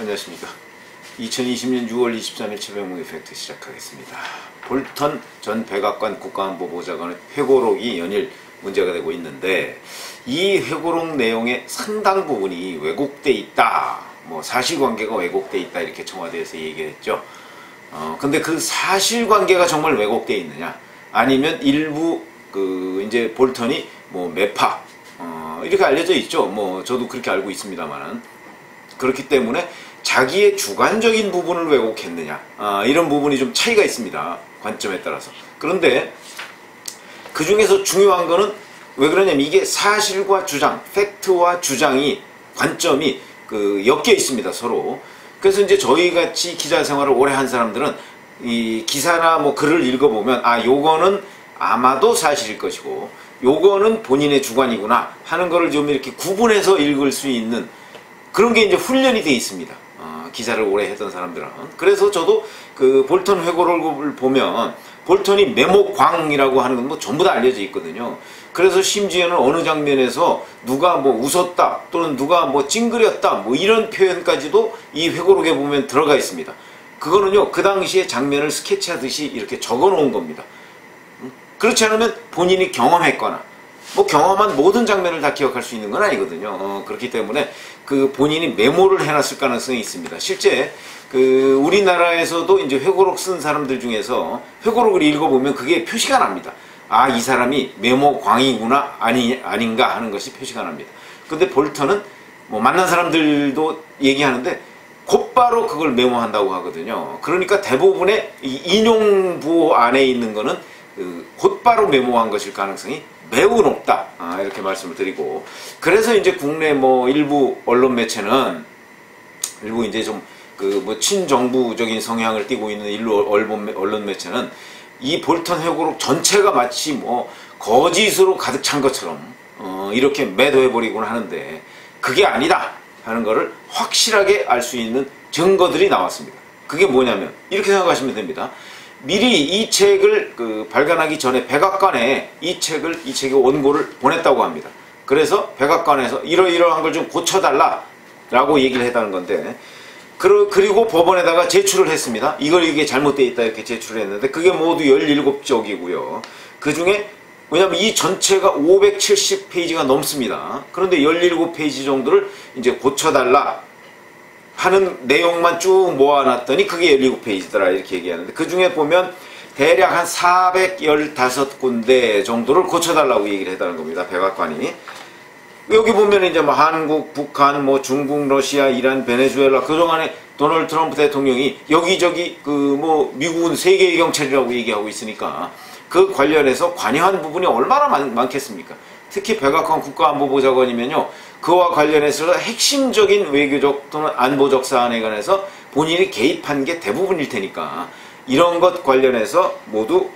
안녕하십니까. 2020년 6월 23일 최병묵 이펙트 시작하겠습니다. 볼턴 전 백악관 국가안보보좌관의 회고록이 연일 문제가 되고 있는데, 이 회고록 내용의 상당 부분이 왜곡돼 있다, 사실관계가 왜곡돼 있다, 이렇게 청와대에서 얘기했죠. 근데 그 사실관계가 정말 왜곡돼 있느냐, 아니면 일부 이제 볼턴이 매파 이렇게 알려져 있죠. 저도 그렇게 알고 있습니다만은, 그렇기 때문에 자기의 주관적인 부분을 왜곡했느냐, 이런 부분이 좀 차이가 있습니다, 관점에 따라서. 그런데 그 중에서 중요한 거는 왜 그러냐면, 이게 사실과 주장, 팩트와 주장이, 관점이 엮여 있습니다, 서로. 그래서 이제 저희 같이 기자 생활을 오래 한 사람들은 이 기사나 글을 읽어보면, 요거는 아마도 사실일 것이고 요거는 본인의 주관이구나 하는 거를 좀 이렇게 구분해서 읽을 수 있는 그런 게 이제 훈련이 돼 있습니다, 기사를 오래 했던 사람들은. 그래서 저도 그 볼턴 회고록을 보면 볼턴이 메모광이라고 하는 건 전부 다 알려져 있거든요. 그래서 심지어는 어느 장면에서 누가 웃었다, 또는 누가 찡그렸다, 이런 표현까지도 이 회고록에 보면 들어가 있습니다. 그거는요, 그 당시에 장면을 스케치하듯이 이렇게 적어 놓은 겁니다. 그렇지 않으면 본인이 경험했거나 경험한 모든 장면을 다 기억할 수 있는 건 아니거든요. 그렇기 때문에 본인이 메모를 해놨을 가능성이 있습니다. 실제 우리나라에서도 이제 회고록 쓴 사람들 중에서 회고록을 읽어보면 그게 표시가 납니다. 이 사람이 메모광이구나, 아닌가 하는 것이 표시가 납니다. 근데 볼턴은 만난 사람들도 얘기하는데 곧바로 그걸 메모한다고 하거든요. 그러니까 대부분의 이 인용부 안에 있는 거는 곧바로 메모한 것일 가능성이 매우 높다, 이렇게 말씀을 드리고, 그래서 이제 국내 일부 언론 매체는, 일부 이제 좀 친정부적인 성향을 띠고 있는 일부 언론 매체는 이 볼턴 회고록 전체가 마치 거짓으로 가득 찬 것처럼 이렇게 매도해버리곤 하는데, 그게 아니다 하는 거를 확실하게 알 수 있는 증거들이 나왔습니다. 그게 뭐냐면, 이렇게 생각하시면 됩니다. 미리 이 책을 발간하기 전에 백악관에 이 책의 원고를 보냈다고 합니다. 그래서 백악관에서 이러이러한 걸 좀 고쳐달라 라고 얘기를 했다는 건데, 그리고 법원에다가 제출을 했습니다. 이게 잘못되어 있다, 이렇게 제출을 했는데, 그게 모두 17쪽이고요. 그 중에, 왜냐면 이 전체가 570페이지가 넘습니다. 그런데 17페이지 정도를 이제 고쳐달라 하는 내용만 쭉 모아놨더니 그게 17페이지더라, 이렇게 얘기하는데, 그 중에 보면 대략 한 415군데 정도를 고쳐달라고 얘기를 했다는 겁니다, 백악관이. 여기 보면 이제 한국, 북한, 중국, 러시아, 이란, 베네수엘라, 그동안에 도널드 트럼프 대통령이 여기저기 미국은 세계의 경찰이라고 얘기하고 있으니까 그 관련해서 관여한 부분이 얼마나 많겠습니까? 특히 백악관 국가안보보좌관이면요, 그와 관련해서 핵심적인 외교적 또는 안보적 사안에 관해서 본인이 개입한 게 대부분일 테니까, 이런 것 관련해서 모두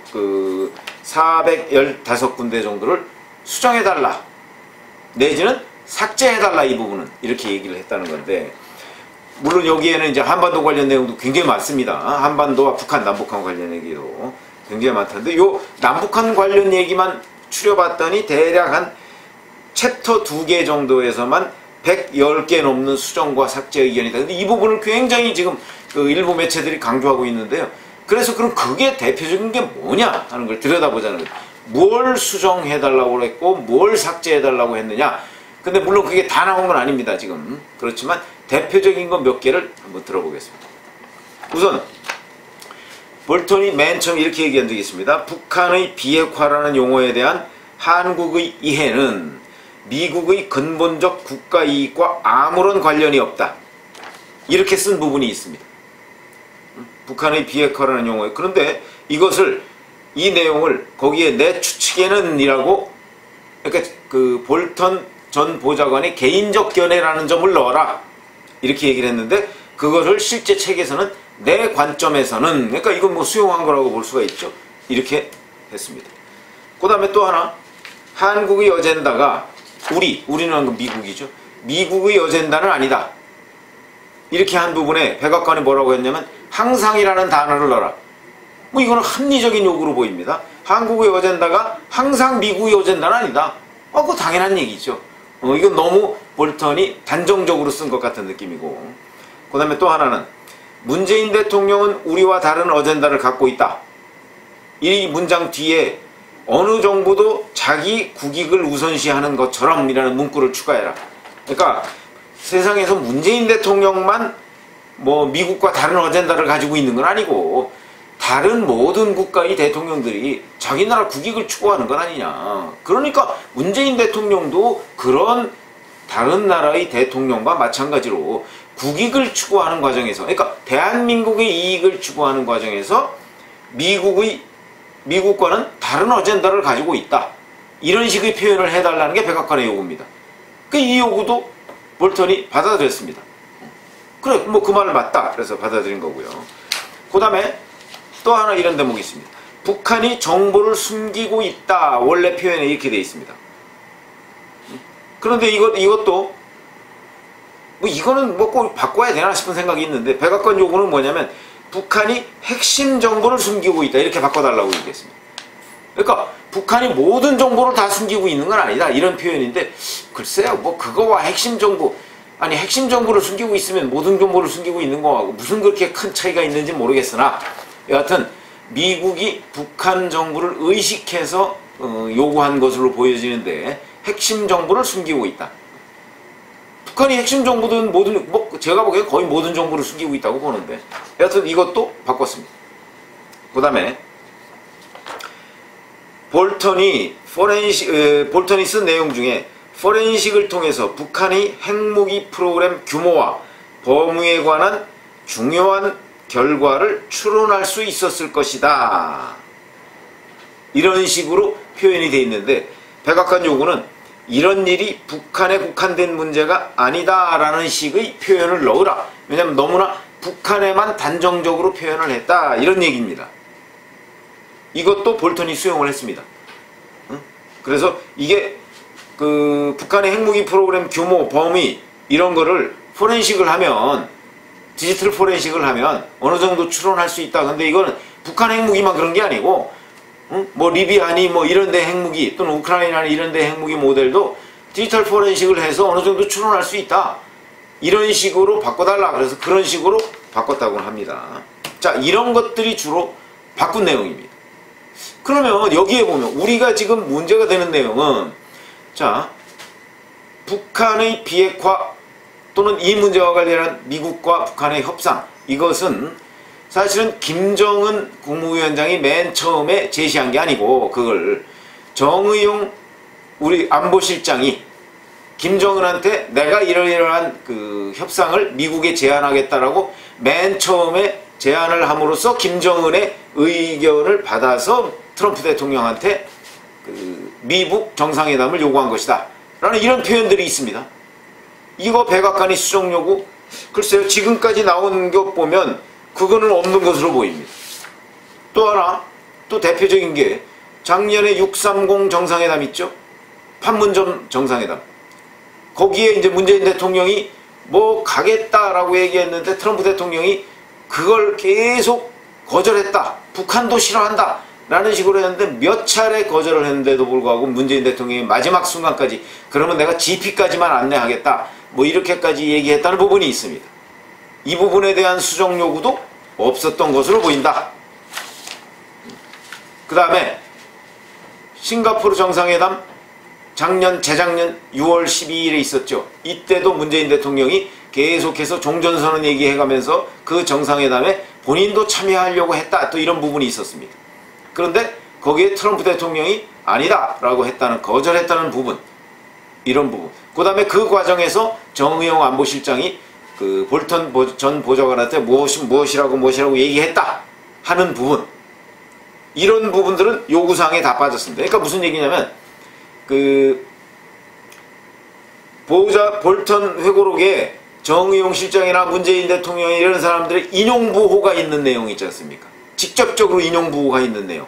415군데 정도를 수정해달라, 내지는 삭제해달라, 이 부분은, 이렇게 얘기를 했다는 건데, 물론 여기에는 이제 한반도 관련 내용도 굉장히 많습니다. 한반도와 북한, 남북한 관련 얘기도 굉장히 많던데, 요 남북한 관련 얘기만 추려봤더니 대략 한 챕터 2개 정도에서만 110개 넘는 수정과 삭제 의견이다. 근데 이 부분을 굉장히 지금 일부 매체들이 강조하고 있는데요. 그래서 그럼 그게 대표적인 게 뭐냐 하는 걸 들여다보자는 거예요. 뭘 수정해달라고 했고 뭘 삭제해달라고 했느냐. 근데 물론 그게 다 나온 건 아닙니다, 지금. 그렇지만 대표적인 거 몇 개를 한번 들어보겠습니다. 우선 볼턴이 맨 처음 이렇게 얘기한 적이 있습니다. 북한의 비핵화라는 용어에 대한 한국의 이해는 미국의 근본적 국가 이익과 아무런 관련이 없다, 이렇게 쓴 부분이 있습니다. 북한의 비핵화라는 용어에. 그런데 이 내용을 거기에 내 추측에는 이라고, 그러니까 볼턴 전 보좌관의 개인적 견해라는 점을 넣어라, 이렇게 얘기를 했는데, 그거를 실제 책에서는 내 관점에서는, 그러니까 이건 수용한 거라고 볼 수가 있죠, 이렇게 했습니다. 그 다음에 또 하나, 한국의 어젠다가 우리는 미국이죠, 미국의 어젠다는 아니다, 이렇게 한 부분에 백악관이 뭐라고 했냐면 항상이라는 단어를 넣어라. 이거는 합리적인 요구로 보입니다. 한국의 어젠다가 항상 미국의 어젠다는 아니다. 그거 당연한 얘기죠. 이건 너무 볼턴이 단정적으로 쓴 것 같은 느낌이고, 그 다음에 또 하나는 문재인 대통령은 우리와 다른 어젠다를 갖고 있다. 이 문장 뒤에 어느 정부도 자기 국익을 우선시하는 것처럼 이라는 문구를 추가해라. 그러니까 세상에서 문재인 대통령만 뭐 미국과 다른 어젠다를 가지고 있는 건 아니고 다른 모든 국가의 대통령들이 자기 나라 국익을 추구하는 건 아니냐. 그러니까 문재인 대통령도 그런 다른 나라의 대통령과 마찬가지로 국익을 추구하는 과정에서, 그러니까 대한민국의 이익을 추구하는 과정에서 미국과는 다른 어젠다를 가지고 있다. 이런 식의 표현을 해달라는 게 백악관의 요구입니다. 이 요구도 볼턴이 받아들였습니다. 그래, 뭐 그 말을 맞다. 그래서 받아들인 거고요. 그 다음에 또 하나 이런 대목이 있습니다. 북한이 정보를 숨기고 있다. 원래 표현에 이렇게 되어 있습니다. 그런데 이것도 뭐 이거는 뭐 꼭 바꿔야 되나 싶은 생각이 있는데 백악관 요구는 뭐냐면 북한이 핵심 정보를 숨기고 있다. 이렇게 바꿔달라고 얘기했습니다. 그러니까 북한이 모든 정보를 다 숨기고 있는 건 아니다. 이런 표현인데 글쎄요. 뭐 그거와 핵심 정보, 아니 핵심 정보를 숨기고 있으면 모든 정보를 숨기고 있는 거하고 무슨 그렇게 큰 차이가 있는지 모르겠으나 여하튼 미국이 북한 정부를 의식해서 요구한 것으로 보여지는데 핵심 정보를 숨기고 있다. 북한이 핵심 정보든 모든, 뭐 제가 보기엔 거의 모든 정보를 숨기고 있다고 보는데 여하튼 이것도 바꿨습니다. 그 다음에 볼턴이 쓴 내용 중에 포렌식을 통해서 북한의 핵무기 프로그램 규모와 범위에 관한 중요한 결과를 추론할 수 있었을 것이다. 이런 식으로 표현이 되어 있는데 백악관 요구는 이런 일이 북한에 국한된 문제가 아니다라는 식의 표현을 넣으라. 왜냐하면 너무나 북한에만 단정적으로 표현을 했다. 이런 얘기입니다. 이것도 볼턴이 수용을 했습니다. 그래서 이게 그 북한의 핵무기 프로그램 규모, 범위 이런 거를 포렌식을 하면, 디지털 포렌식을 하면 어느 정도 추론할 수 있다. 근데 이거는 북한 핵무기만 그런 게 아니고 뭐 리비아니 뭐 이런데 핵무기 또는 우크라이나니 이런데 핵무기 모델도 디지털 포렌식을 해서 어느 정도 추론할 수 있다. 이런 식으로 바꿔달라. 그래서 그런 식으로 바꿨다고 합니다. 자, 이런 것들이 주로 바꾼 내용입니다. 그러면 여기에 보면 우리가 지금 문제가 되는 내용은, 자, 북한의 비핵화 또는 이 문제와 관련한 미국과 북한의 협상, 이것은 사실은 김정은 국무위원장이 맨 처음에 제시한 게 아니고 그걸 정의용 우리 안보실장이 김정은한테 내가 이러이러한 그 협상을 미국에 제안하겠다라고 맨 처음에 제안을 함으로써 김정은의 의견을 받아서 트럼프 대통령한테 그 미북 정상회담을 요구한 것이다 라는 이런 표현들이 있습니다. 이거 백악관이 수정 요구, 글쎄요, 지금까지 나온 것 보면 그거는 없는 것으로 보입니다. 또 하나, 또 대표적인 게 작년에 630 정상회담 있죠? 판문점 정상회담. 거기에 이제 문재인 대통령이 뭐 가겠다라고 얘기했는데 트럼프 대통령이 그걸 계속 거절했다. 북한도 싫어한다. 라는 식으로 했는데 몇 차례 거절을 했는데도 불구하고 문재인 대통령이 마지막 순간까지 그러면 내가 GP까지만 안내하겠다. 뭐 이렇게까지 얘기했다는 부분이 있습니다. 이 부분에 대한 수정 요구도 없었던 것으로 보인다. 그 다음에 싱가포르 정상회담 재작년 6월 12일에 있었죠. 이때도 문재인 대통령이 계속해서 종전선언 얘기해가면서 그 정상회담에 본인도 참여하려고 했다. 또 이런 부분이 있었습니다. 그런데 거기에 트럼프 대통령이 아니다 라고 했다는, 거절했다는 부분, 이런 부분. 그 다음에 그 과정에서 정의용 안보실장이 그 볼턴 전 보좌관한테 무엇이라고 얘기했다 하는 부분, 이런 부분들은 요구사항에 다 빠졌습니다. 그러니까 무슨 얘기냐면 그 볼턴 회고록에 정의용 실장이나 문재인 대통령 이런 사람들의 인용부호가 있는 내용이 있지 않습니까? 직접적으로 인용부호가 있는 내용,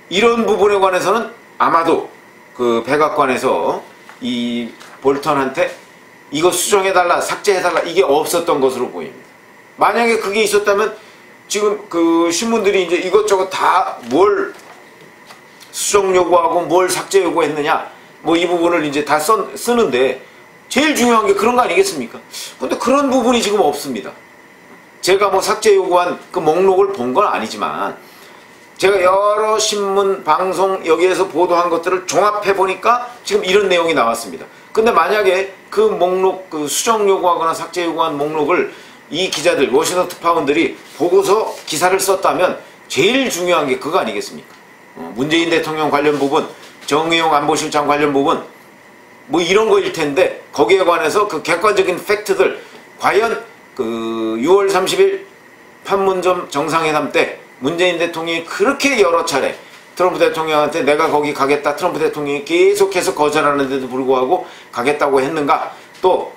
이런 부분에 관해서는 아마도 그 백악관에서 이 볼턴한테 이거 수정해달라, 삭제해달라, 이게 없었던 것으로 보입니다. 만약에 그게 있었다면 지금 그 신문들이 이제 이것저것 다 뭘 수정 요구하고 뭘 삭제 요구했느냐, 뭐 이 부분을 이제 다 쓰는데 제일 중요한 게 그런 거 아니겠습니까? 근데 그런 부분이 지금 없습니다. 제가 뭐 삭제 요구한 그 목록을 본 건 아니지만 제가 여러 신문, 방송 여기에서 보도한 것들을 종합해 보니까 지금 이런 내용이 나왔습니다. 근데 만약에 그 목록, 그 수정 요구하거나 삭제 요구한 목록을 이 기자들, 워싱턴 특파원들이 보고서 기사를 썼다면 제일 중요한 게 그거 아니겠습니까? 문재인 대통령 관련 부분, 정의용 안보실장 관련 부분, 뭐 이런 거일 텐데 거기에 관해서 그 객관적인 팩트들, 과연 그 6월 30일 판문점 정상회담 때 문재인 대통령이 그렇게 여러 차례 트럼프 대통령한테 내가 거기 가겠다, 트럼프 대통령이 계속해서 거절하는데도 불구하고 가겠다고 했는가, 또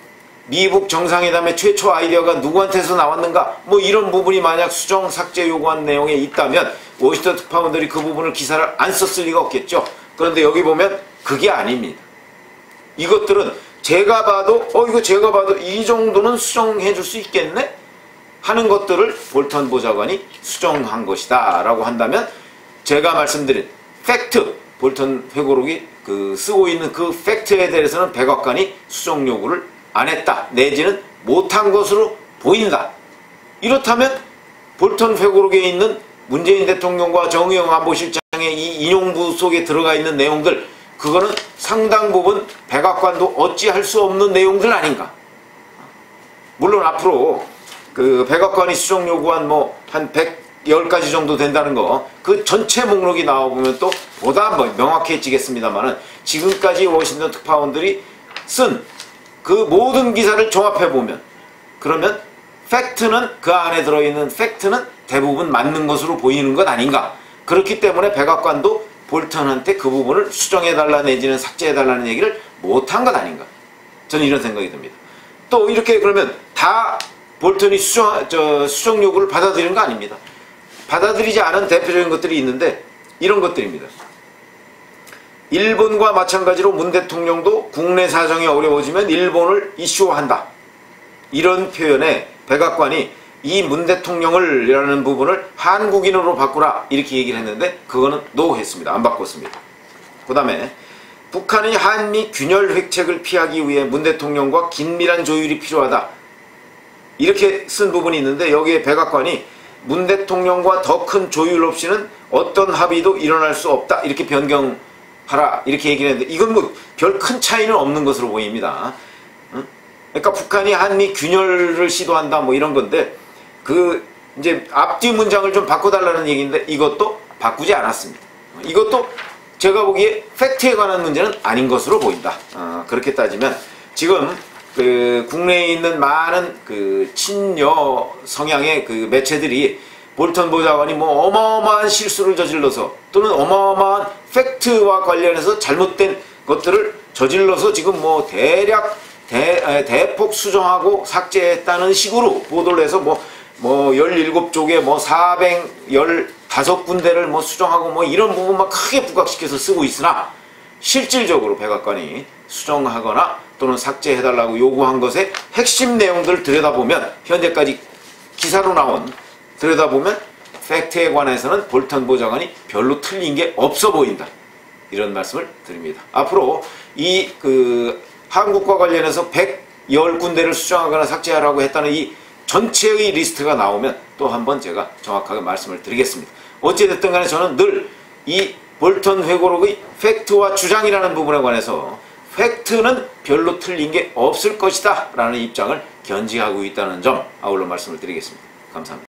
미국 정상회담의 최초 아이디어가 누구한테서 나왔는가, 뭐 이런 부분이 만약 수정 삭제 요구한 내용에 있다면 워싱턴 특파원들이 그 부분을 기사를 안 썼을 리가 없겠죠. 그런데 여기 보면 그게 아닙니다. 이것들은 제가 봐도 이거 제가 봐도 이 정도는 수정해 줄 수 있겠네 하는 것들을 볼턴 보좌관이 수정한 것이다 라고 한다면, 제가 말씀드린 팩트, 볼턴 회고록이 그 쓰고 있는 그 팩트에 대해서는 백악관이 수정 요구를 안 했다 내지는 못한 것으로 보인다. 이렇다면 볼턴 회고록에 있는 문재인 대통령과 정의용 안보실장의 이 인용부 속에 들어가 있는 내용들, 그거는 상당 부분 백악관도 어찌할 수 없는 내용들 아닌가. 물론 앞으로 그 백악관이 수정 요구한 뭐 한 110가지 정도 된다는 거, 그 전체 목록이 나와보면 또 보다 명확해지겠습니다만은, 지금까지 워싱턴 특파원들이 쓴 그 모든 기사를 종합해보면, 그러면 팩트는, 그 안에 들어있는 팩트는 대부분 맞는 것으로 보이는 것 아닌가. 그렇기 때문에 백악관도 볼턴한테 그 부분을 수정해달라 내지는 삭제해달라는 얘기를 못한 것 아닌가. 저는 이런 생각이 듭니다. 또 이렇게 그러면 다 볼턴이 수정 요구를 받아들이는 거 아닙니다. 받아들이지 않은 대표적인 것들이 있는데 이런 것들입니다. 일본과 마찬가지로 문 대통령도 국내 사정이 어려워지면 일본을 이슈화한다. 이런 표현에 백악관이 이 문 대통령을 이라는 부분을 한국인으로 바꾸라 이렇게 얘기를 했는데 그거는 노 했습니다. 안 바꿨습니다. 그 다음에 북한의 한미 균열 획책을 피하기 위해 문 대통령과 긴밀한 조율이 필요하다. 이렇게 쓴 부분이 있는데 여기에 백악관이 문 대통령과 더 큰 조율 없이는 어떤 합의도 일어날 수 없다. 이렇게 변경하라. 이렇게 얘기를 했는데 이건 뭐 별 큰 차이는 없는 것으로 보입니다. 그러니까 북한이 한미 균열을 시도한다 뭐 이런 건데 그 이제 앞뒤 문장을 좀 바꿔달라는 얘기인데 이것도 바꾸지 않았습니다. 이것도 제가 보기에 팩트에 관한 문제는 아닌 것으로 보인다. 그렇게 따지면 지금 그 국내에 있는 많은 그 친여 성향의 그 매체들이 볼턴 보좌관이 뭐 어마어마한 실수를 저질러서 또는 어마어마한 팩트와 관련해서 잘못된 것들을 저질러서 지금 뭐 대략 대폭 수정하고 삭제했다는 식으로 보도를 해서 뭐 17쪽에 뭐 415군데를 뭐 수정하고 뭐 이런 부분만 크게 부각시켜서 쓰고 있으나 실질적으로 백악관이 수정하거나 또는 삭제해달라고 요구한 것의 핵심 내용들을 들여다보면 현재까지 기사로 나온 들여다보면 팩트에 관해서는 볼턴 보좌관이 별로 틀린 게 없어 보인다. 이런 말씀을 드립니다. 앞으로 이 한국과 관련해서 110군데를 수정하거나 삭제하라고 했다는 이 전체의 리스트가 나오면 또 한번 제가 정확하게 말씀을 드리겠습니다. 어찌됐든 간에 저는 늘 이 볼턴 회고록의 팩트와 주장이라는 부분에 관해서 팩트는 별로 틀린 게 없을 것이다 라는 입장을 견지하고 있다는 점 아울러 말씀을 드리겠습니다. 감사합니다.